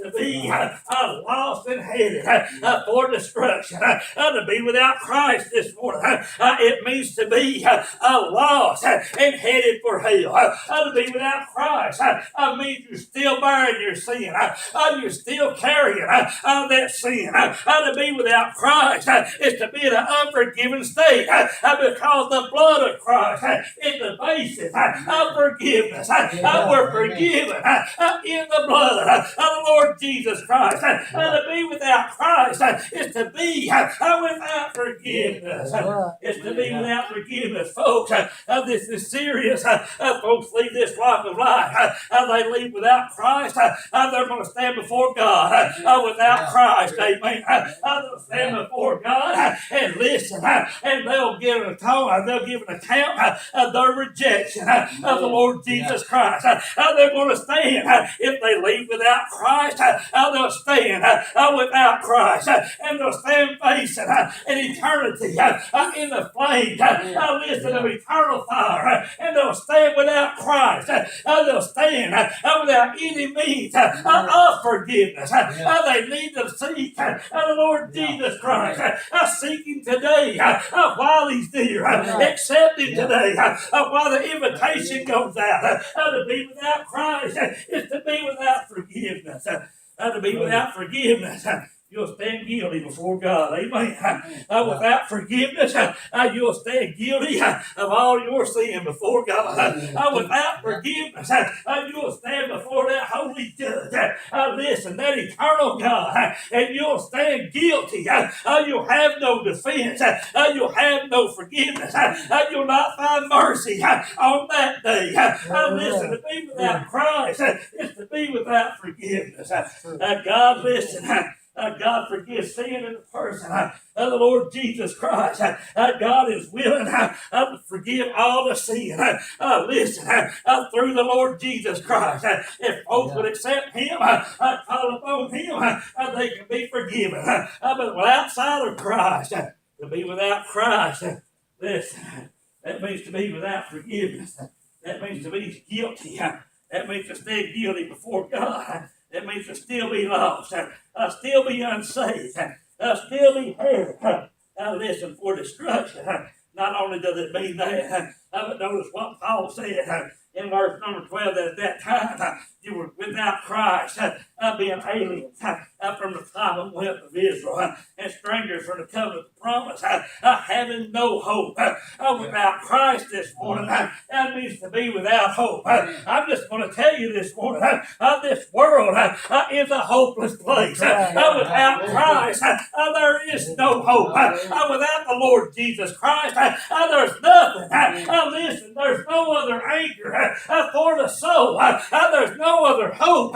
to be lost and headed for destruction. To be without Christ this morning, it means to be lost and headed for hell. To be without Christ means you're still bearing your sin. You're still carrying that sin. To be without Christ is to be in an unforgiven state because the blood of Christ is the basis of forgiveness. We're forgiven in the blood of the Lord Jesus Christ. To be without Christ is to be without forgiveness. It's to be without forgiveness, folks. This is serious. Folks leave this walk of life. They leave without Christ. They're going to stand before God without Christ. Amen. They'll stand before God and listen, and they'll give an account of their rejection of the Lord Jesus Christ. They're going to stand if they leave without Christ. They'll stand without Christ, and they'll stand facing an eternity in the flames. Listen, of eternal fire, and they'll stand without Christ. They'll stand without any means of forgiveness. They need to seek the Lord Jesus Christ. Seek Him today while He's near. Accept Him today while the invitation goes out. To be without Christ is to be without forgiveness. To be without forgiveness, you'll stand guilty before God. Amen. Without forgiveness, you'll stand guilty of all your sin before God. Without forgiveness, you'll stand before that holy judge. Listen, that eternal God, and you'll stand guilty. You'll have no defense. You'll have no forgiveness. You'll not find mercy on that day. Listen, to be without Christ is to be without forgiveness. God, listen. God forgives sin in the person of the Lord Jesus Christ. God is willing to forgive all the sin. Listen, through the Lord Jesus Christ. If folks would accept Him, call upon Him, they can be forgiven. But outside of Christ, to be without Christ, listen, that means to be without forgiveness. That means to be guilty. That means to stand guilty before God. That means to still be lost, still be unsaved, still be headed. Listen, for destruction. Not only does it mean that, but notice what Paul said in verse number 12, that at that time you were without Christ, being aliens from the commonwealth of Israel, and strangers from the covenant of promise, having no hope. Without Christ this morning, that means to be without hope. I'm just going to tell you this morning, this world is a hopeless place. Without Christ, there is no hope. Without the Lord Jesus Christ, there's nothing. Listen, there's no other anchor for the soul. There's no other hope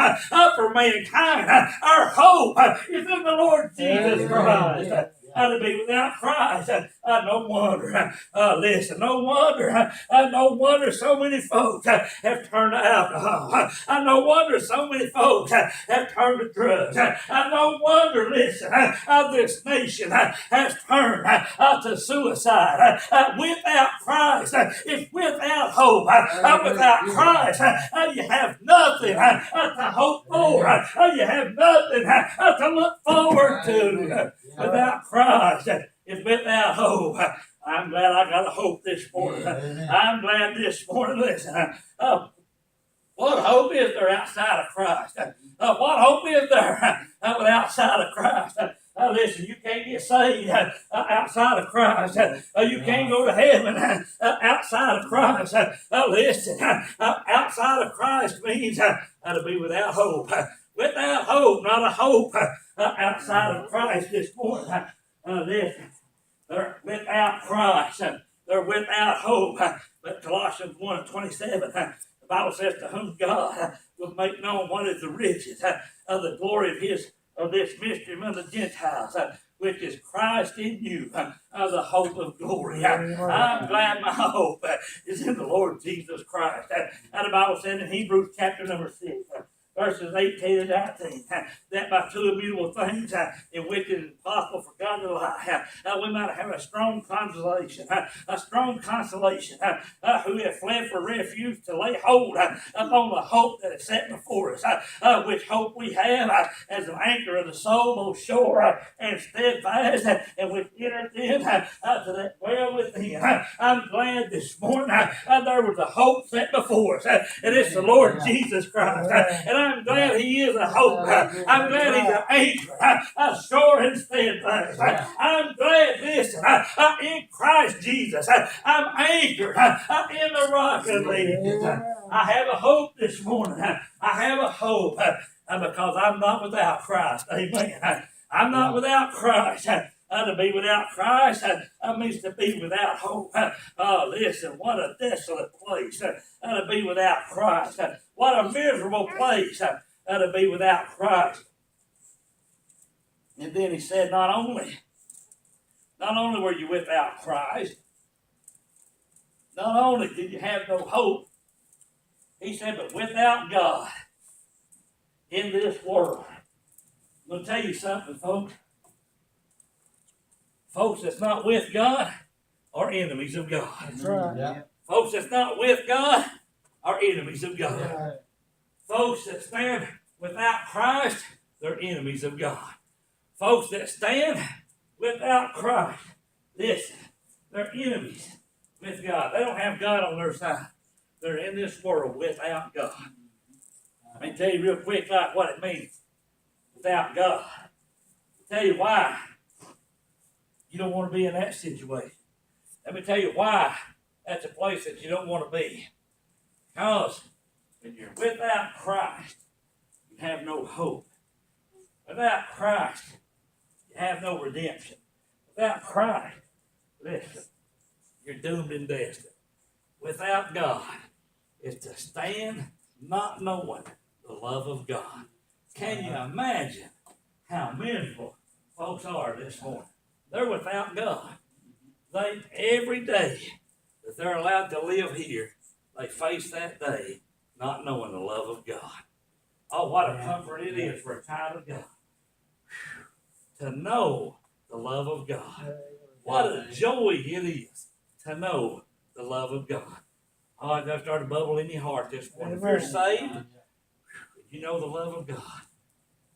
for mankind. Our hope is in the Lord Jesus Christ. To be without Christ, no wonder. Listen, no wonder so many folks have turned to alcohol. No wonder so many folks have turned to drugs. No wonder, listen, this nation has turned to suicide. Without Christ, it's without hope. Without Christ, you have nothing to hope for. You have nothing to look forward to. Without Christ, it's without hope. I'm glad I got a hope this morning. I'm glad this morning, listen, what hope is there outside of Christ? What hope is there outside of Christ? Listen, you can't get saved outside of Christ. You can't go to heaven outside of Christ. Listen, outside of Christ means to be without hope. Without hope, not a hope outside of Christ this morning. Listen, they're without Christ. They're without hope. But Colossians 1:27, the Bible says, to whom God will make known what is the riches of the glory of this mystery among the Gentiles, which is Christ in you, the hope of glory. I'm glad my hope is in the Lord Jesus Christ. And the Bible said in Hebrews chapter number 6, verses 18 and 19, that by two immutable things in which it is impossible for God to lie, we might have a strong consolation, who have fled for refuge to lay hold upon the hope that is set before us, which hope we have as an anchor of the soul, both sure and steadfast, and which entered in to that well within. I'm glad this morning there was a hope set before us, and it's the Lord Jesus Christ. And I'm glad He is a hope. I'm glad He's an anchor, sure and steadfast. I'm glad, listen, in Christ Jesus, I'm anchored in the rock of ages. I have a hope this morning. I have a hope because I'm not without Christ. Amen. I'm not without Christ. To be without Christ means to be without hope. Oh, listen, what a desolate place to be without Christ. What a miserable place to be without Christ. And then he said, not only were you without Christ, not only did you have no hope, he said, but without God in this world. I'm going to tell you something, folks. Folks that's not with God are enemies of God. That's right. Yeah. Folks that's not with God are enemies of God. Yeah. Folks that stand without Christ, they're enemies of God. Folks that stand without Christ, listen, they're enemies with God. They don't have God on their side. They're in this world without God. Let me tell you real quick like what it means without God. I'll tell you why you don't want to be in that situation. Let me tell you why that's a place that you don't want to be. Because when you're without Christ, you have no hope. Without Christ, you have no redemption. Without Christ, listen, you're doomed and destined. Without God, is to stand not knowing the love of God. Can you imagine how miserable folks are this morning? They're without God. They, every day that they're allowed to live here, they face that day not knowing the love of God. Oh, what a comfort it is for a child of God to know the love of God. What a joy it is to know the love of God. Oh, I just started to bubble in your heart this morning. If you're saved, you know the love of God.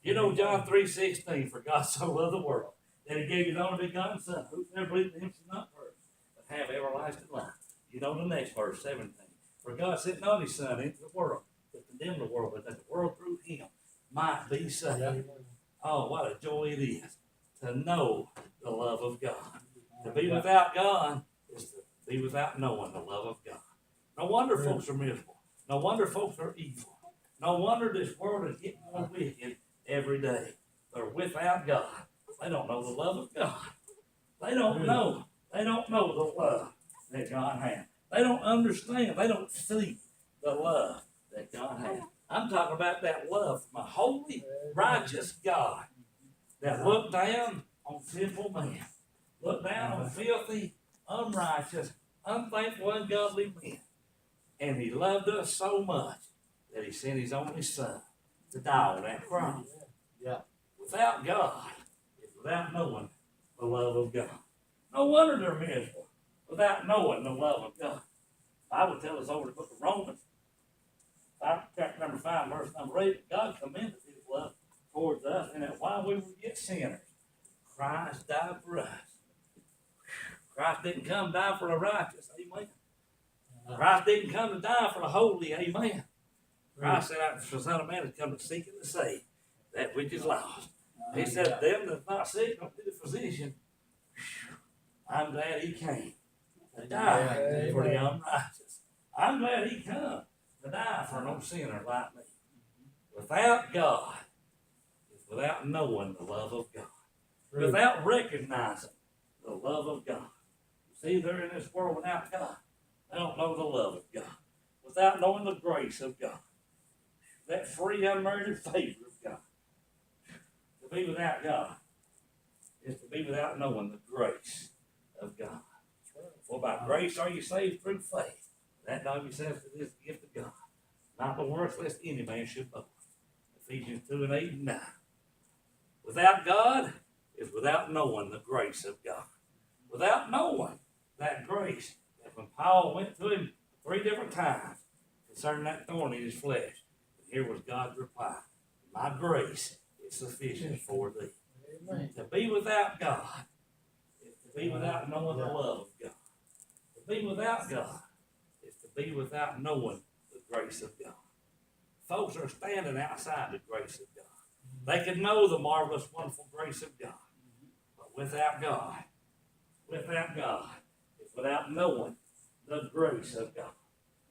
You know John 3:16, for God so loved the world that He gave His only begotten Son, whosoever believes in Him shall not perish, but have everlasting life. You know the next verse, 17. For God sent not His Son into the world to condemn the world, but that the world through Him might be saved. Oh, what a joy it is to know the love of God. To be without God is to be without knowing the love of God. No wonder folks are miserable. No wonder folks are evil. No wonder this world is getting more wicked every day. They're without God. They don't know the love of God. They don't know. They don't know the love that God has. They don't understand. They don't see the love that God has. I'm talking about that love from a holy, righteous God that looked down on sinful man. Looked down on filthy, unrighteous, unthankful, ungodly men. And He loved us so much that He sent His only Son to die on that cross. Yeah. Without God is without knowing the love of God. No wonder they're miserable without knowing the love of God. The Bible tells us over the book of Romans, chapter number 5, verse number 8, God commended His love towards us, and that while we were yet sinners, Christ died for us. Christ didn't come to die for the righteous, amen. Christ didn't come to die for the holy, amen. Christ said, the Son of Man has come to seek and to save that which is lost. He said, them that's not sick, don't be the physician. I'm glad He came to die for the unrighteous. I'm glad He come to die for no sinner like me. Without God is without knowing the love of God. Without recognizing the love of God. See, they're in this world without God. They don't know the love of God. Without knowing the grace of God. That free, unmerited favor of God. To be without God is to be without knowing the grace of God. For by grace are you saved through faith. That not yourself to this gift of God. Not the works lest any man should boast. Ephesians 2 and 8 and 9. Without God is without knowing the grace of God. Without knowing that grace, that when Paul went to him 3 different times concerning that thorn in his flesh, here was God's reply. My grace is sufficient for thee. Amen. To be without God is to be without knowing the love of God. To be without God is to be without knowing the grace of God. Folks are standing outside the grace of God. They can know the marvelous, wonderful grace of God. But without God is without knowing the grace of God.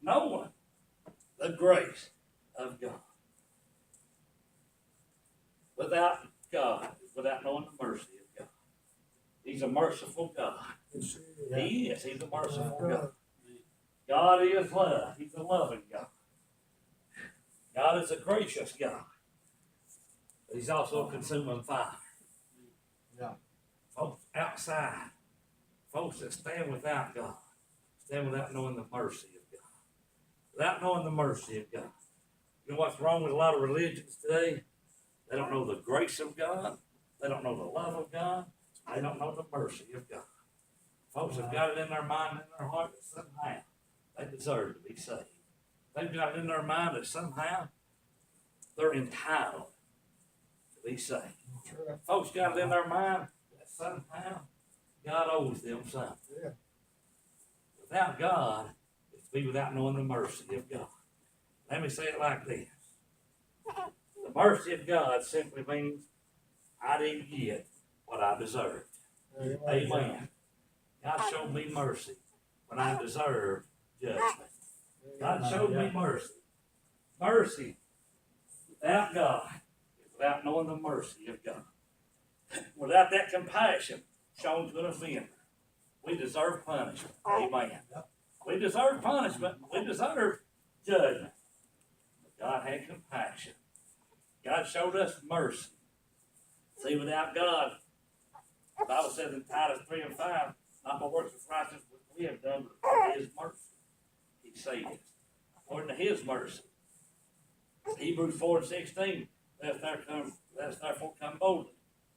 Knowing the grace of God. Without God is without knowing the mercy of God. He's a merciful God. He is. He's a merciful God. God is love. He's a loving God. God is a gracious God. But He's also a consuming fire. Folks outside, folks that stand without God, stand without knowing the mercy of God. Without knowing the mercy of God. You know what's wrong with a lot of religions today? They don't know the grace of God. They don't know the love of God. They don't know the mercy of God. Folks have got it in their mind and in their heart that somehow they deserve to be saved. They've got it in their mind that somehow they're entitled to be saved. Folks got it in their mind that somehow God owes them something. Without God, it's to be without knowing the mercy of God. Let me say it like this. The mercy of God simply means I didn't get what I deserved. Amen. God showed me mercy when I deserved judgment. God showed me mercy. Mercy without God is without knowing the mercy of God. Without that compassion shown to an offender, we deserve punishment. Amen. We deserve punishment. We deserve judgment. But God had compassion. God showed us mercy. See, without God, the Bible says in Titus 3 and 5, not by works of righteousness which we have done, but according to His mercy, He saved us. According to His mercy. Hebrews 4 and 16, let us therefore come boldly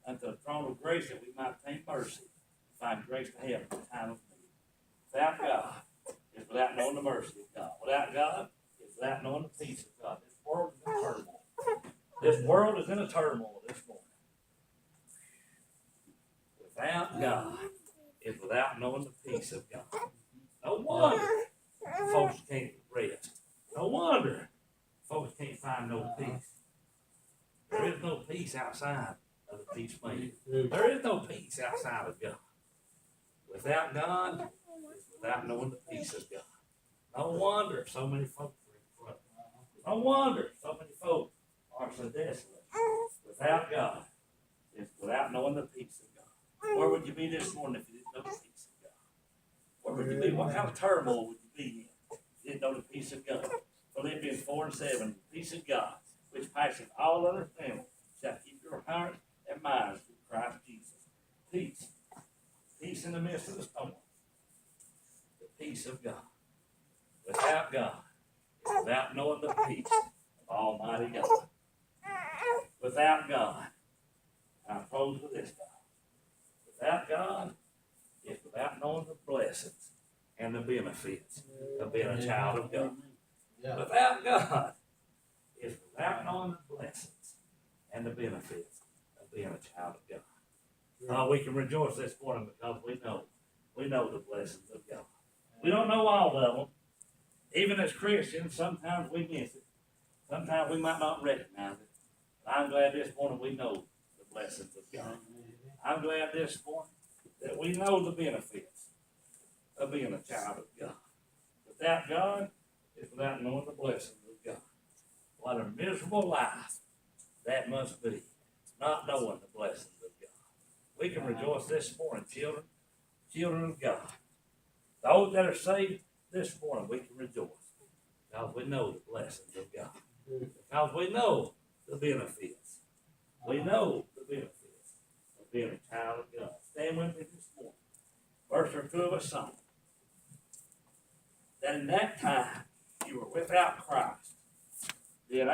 unto the throne of grace that we might obtain mercy, and find grace to help in time of need. Without God is without knowing the mercy of God. Without God is without knowing the peace of God. This world is in turmoil. This world is in a turmoil this morning. Without God is without knowing the peace of God. No wonder folks can't rest. No wonder folks can't find no peace. There is no peace outside of the peacemaker. There is no peace outside of God. Without God is without knowing the peace of God. No wonder so many folks are in trouble. No wonder so many folks are so desolate. Without God is without knowing the peace of God. Where would you be this morning if you didn't know the peace of God? Where would you be? What kind of turmoil would you be in if you didn't know the peace of God? Philippians 4 and 7, the peace of God, which passeth all understanding, shall keep your hearts and minds through Christ Jesus. Peace. Peace in the midst of the storm. The peace of God. Without God is without knowing the peace of Almighty God. Without God, and I'll close with this, God. Without God is without knowing the blessings and the benefits of being a child of God. Without God is without knowing the blessings and the benefits of being a child of God. We can rejoice this morning because we know the blessings of God. We don't know all of them. Even as Christians, sometimes we miss it. Sometimes we might not recognize it. But I'm glad this morning we know the blessings of God. I'm glad this morning that we know the benefits of being a child of God. Without God is without knowing the blessings of God. What a miserable life that must be, not knowing the blessings of God. We can rejoice this morning, children of God. Those that are saved this morning, we can rejoice because we know the blessings of God. Because we know the benefits. We know the benefits of being a child of God. Stand with me this morning. Verse or 2 of a song. That in that time you were without Christ, being